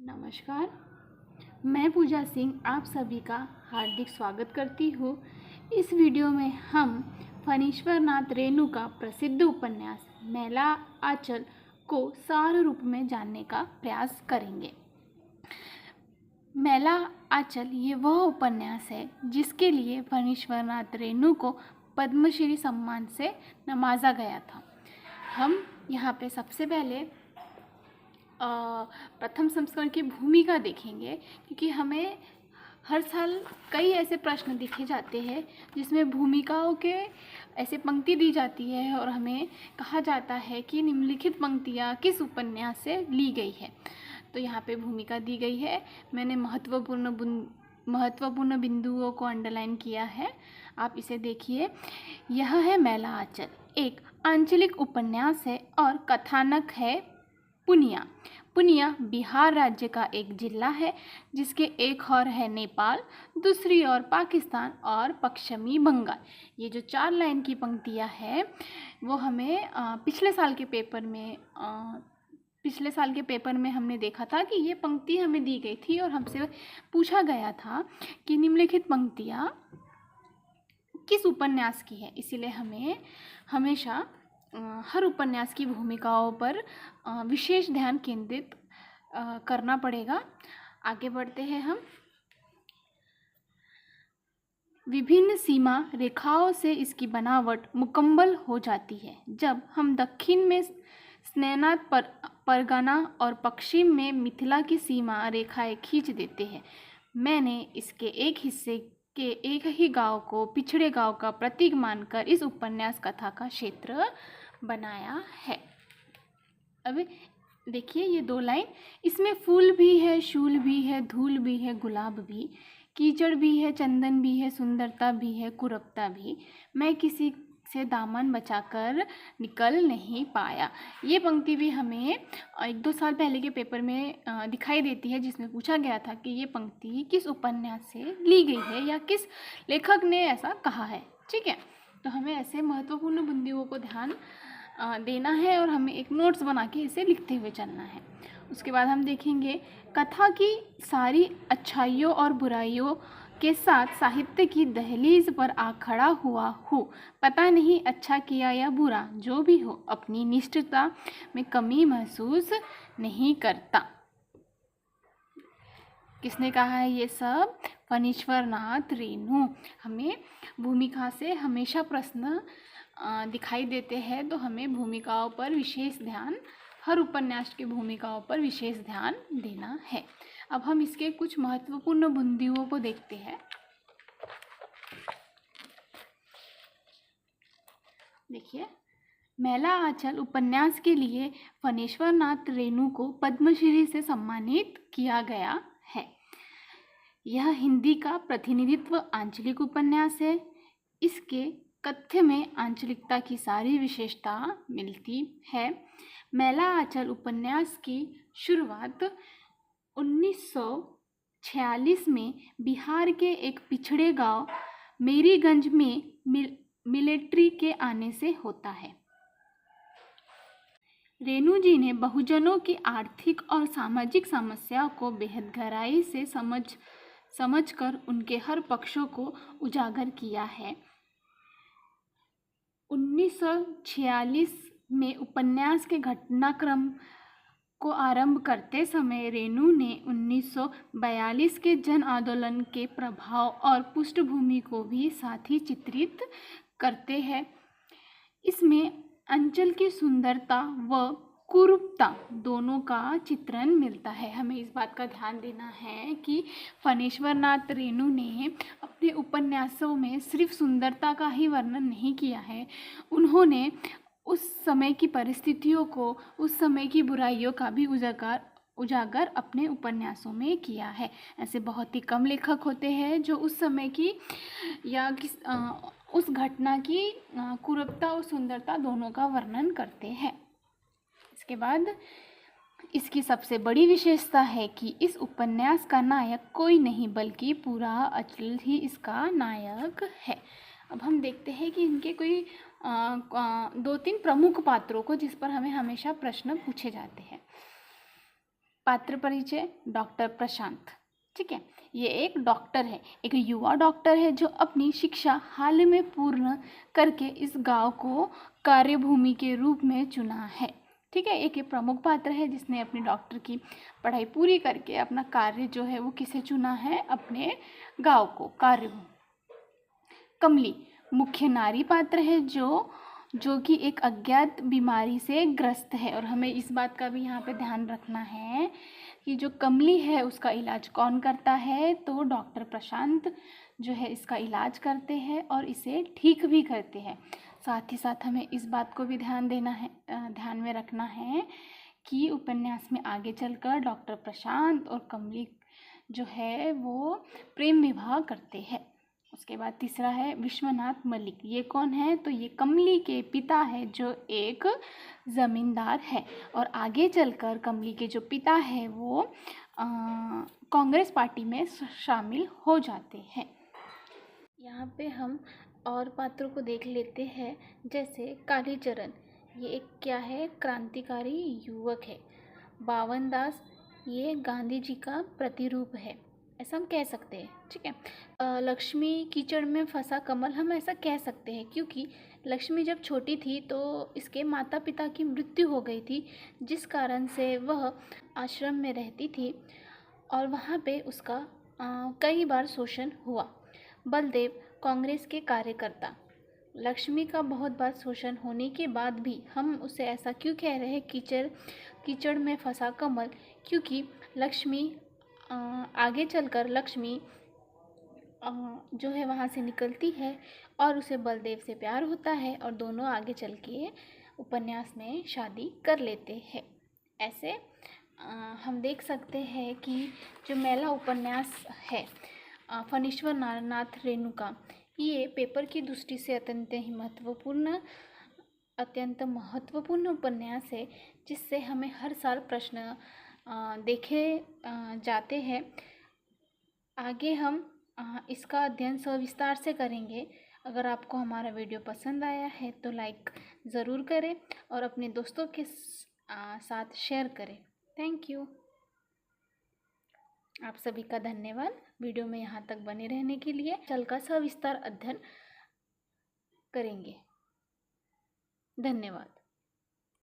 नमस्कार, मैं पूजा सिंह आप सभी का हार्दिक स्वागत करती हूँ। इस वीडियो में हम फणीश्वर नाथ रेणु का प्रसिद्ध उपन्यास मैला आंचल को सार रूप में जानने का प्रयास करेंगे। मैला आंचल ये वह उपन्यास है जिसके लिए फणीश्वर नाथ रेणु को पद्मश्री सम्मान से नवाजा गया था। हम यहाँ पे सबसे पहले प्रथम संस्करण की भूमिका देखेंगे, क्योंकि हमें हर साल कई ऐसे प्रश्न दिखे जाते हैं जिसमें भूमिकाओं के ऐसे पंक्ति दी जाती है और हमें कहा जाता है कि निम्नलिखित पंक्तियाँ किस उपन्यास से ली गई है। तो यहाँ पे भूमिका दी गई है। मैंने महत्वपूर्ण बिंदुओं को अंडरलाइन किया है, आप इसे देखिए। यह है मैला आंचल, एक आंचलिक उपन्यास है और कथानक है पूर्णिया। पूर्णिया बिहार राज्य का एक जिला है जिसके एक ओर है नेपाल, दूसरी ओर पाकिस्तान और पश्चिमी बंगाल। ये जो 4 लाइन की पंक्तियाँ हैं वो हमें पिछले साल के पेपर में हमने देखा था कि ये पंक्ति हमें दी गई थी और हमसे पूछा गया था कि निम्नलिखित पंक्तियाँ किस उपन्यास की है। इसीलिए हमें हमेशा हर उपन्यास की भूमिकाओं पर विशेष ध्यान केंद्रित करना पड़ेगा। आगे बढ़ते हैं हम। विभिन्न सीमा रेखाओं से इसकी बनावट मुकम्मल हो जाती है। जब हम दक्षिण में स्नेनाथ परगना और पश्चिम में मिथिला की सीमा रेखाएं खींच देते हैं। मैंने इसके एक हिस्से के एक ही गांव को पिछड़े गांव का प्रतीक मानकर इस उपन्यास कथा का क्षेत्र बनाया है। अब देखिए ये 2 लाइन, इसमें फूल भी है, शूल भी है, धूल भी है, गुलाब भी, कीचड़ भी है, चंदन भी है, सुंदरता भी है, कुरपता भी, मैं किसी से दामन बचाकर निकल नहीं पाया। ये पंक्ति भी हमें 1-2 साल पहले के पेपर में दिखाई देती है, जिसमें पूछा गया था कि ये पंक्ति किस उपन्यास से ली गई है या किस लेखक ने ऐसा कहा है। ठीक है, तो हमें ऐसे महत्वपूर्ण बिंदुओं को ध्यान देना है और हमें एक नोट्स बना के इसे लिखते हुए चलना है। उसके बाद हम देखेंगे कथा की सारी अच्छाइयों और बुराइयों के साथ साहित्य की दहलीज पर आ खड़ा हुआ हूँ। पता नहीं अच्छा किया या बुरा, जो भी हो अपनी निष्ठता में कमी महसूस नहीं करता। किसने कहा है ये सब? फणीश्वर नाथ रेणु। हमें भूमिका से हमेशा प्रश्न दिखाई देते हैं, तो हमें भूमिकाओं पर विशेष ध्यान, हर उपन्यास की भूमिकाओं पर विशेष ध्यान देना है। अब हम इसके कुछ महत्वपूर्ण बिंदुओं को देखते हैं। देखिए, मैला आंचल उपन्यास के लिए फणीश्वर नाथ रेणु को पद्मश्री से सम्मानित किया गया है। यह हिंदी का प्रतिनिधित्व आंचलिक उपन्यास है। इसके कथ्य में आंचलिकता की सारी विशेषता मिलती है। मैला आंचल उपन्यास की शुरुआत 1946 में बिहार के एक पिछड़े गांव मेरीगंज में मिलिट्री के आने से होता है। रेणु जी ने बहुजनों की आर्थिक और सामाजिक समस्याओं को बेहद गहराई से समझकर उनके हर पक्षों को उजागर किया है। 1946 में उपन्यास के घटनाक्रम को आरंभ करते समय रेणु ने 1942 के जन आंदोलन के प्रभाव और पृष्ठभूमि को भी साथ ही चित्रित करते हैं। इसमें अंचल की सुंदरता व कुरूपता दोनों का चित्रण मिलता है। हमें इस बात का ध्यान देना है कि फणीश्वर नाथ रेणु ने अपने उपन्यासों में सिर्फ सुंदरता का ही वर्णन नहीं किया है, उन्होंने उस समय की परिस्थितियों को, उस समय की बुराइयों का भी उजागर अपने उपन्यासों में किया है। ऐसे बहुत ही कम लेखक होते हैं जो उस समय की या उस घटना की कुरूपता और सुंदरता दोनों का वर्णन करते हैं। इसके बाद इसकी सबसे बड़ी विशेषता है कि इस उपन्यास का नायक कोई नहीं बल्कि पूरा आंचल ही इसका नायक है। अब हम देखते हैं कि इनके कोई 2-3 प्रमुख पात्रों को जिस पर हमें हमेशा प्रश्न पूछे जाते हैं। पात्र परिचय डॉक्टर प्रशांत। ठीक है, ये एक डॉक्टर है, एक युवा डॉक्टर है जो अपनी शिक्षा हाल में पूर्ण करके इस गांव को कार्यभूमि के रूप में चुना है। ठीक है, एक ये प्रमुख पात्र है जिसने अपनी डॉक्टर की पढ़ाई पूरी करके अपना कार्य जो है वो किसे चुना है, अपने गांव को कार्यभूमि। कमली मुख्य नारी पात्र है जो कि एक अज्ञात बीमारी से ग्रस्त है, और हमें इस बात का भी यहाँ पे ध्यान रखना है कि जो कमली है उसका इलाज कौन करता है, तो डॉक्टर प्रशांत जो है इसका इलाज करते हैं और इसे ठीक भी करते हैं। साथ ही साथ हमें इस बात को भी ध्यान में रखना है कि उपन्यास में आगे चलकर डॉक्टर प्रशांत और कमली जो है वो प्रेम विवाह करते हैं। उसके बाद तीसरा है विश्वनाथ मलिक। ये कौन है, तो ये कमली के पिता है जो एक ज़मींदार है, और आगे चलकर कमली के जो पिता है वो कांग्रेस पार्टी में शामिल हो जाते हैं। यहाँ पे हम और पात्रों को देख लेते हैं, जैसे कालीचरण, ये एक क्या है, क्रांतिकारी युवक है। बावन दास, ये गांधी जी का प्रतिरूप है, ऐसा हम कह सकते हैं। ठीक है, लक्ष्मी कीचड़ में फंसा कमल, हम ऐसा कह सकते हैं क्योंकि लक्ष्मी जब छोटी थी तो इसके माता पिता की मृत्यु हो गई थी, जिस कारण से वह आश्रम में रहती थी और वहाँ पे उसका कई बार शोषण हुआ। बलदेव कांग्रेस के कार्यकर्ता, लक्ष्मी का बहुत बार शोषण होने के बाद भी हम उसे ऐसा क्यों कह रहे हैं कीचड़ में फंसा कमल, क्योंकि लक्ष्मी आगे चलकर लक्ष्मी जो है वहाँ से निकलती है और उसे बलदेव से प्यार होता है और दोनों आगे चल के उपन्यास में शादी कर लेते हैं। ऐसे हम देख सकते हैं कि जो मैला उपन्यास है फणीश्वर नाथ रेणुका, ये पेपर की दृष्टि से अत्यंत महत्वपूर्ण उपन्यास है, जिससे हमें हर साल प्रश्न देखे जाते हैं। आगे हम इसका अध्ययन सविस्तार से करेंगे। अगर आपको हमारा वीडियो पसंद आया है तो लाइक ज़रूर करें और अपने दोस्तों के साथ शेयर करें। थैंक यू, आप सभी का धन्यवाद वीडियो में यहाँ तक बने रहने के लिए। कल का सविस्तार अध्ययन करेंगे। धन्यवाद।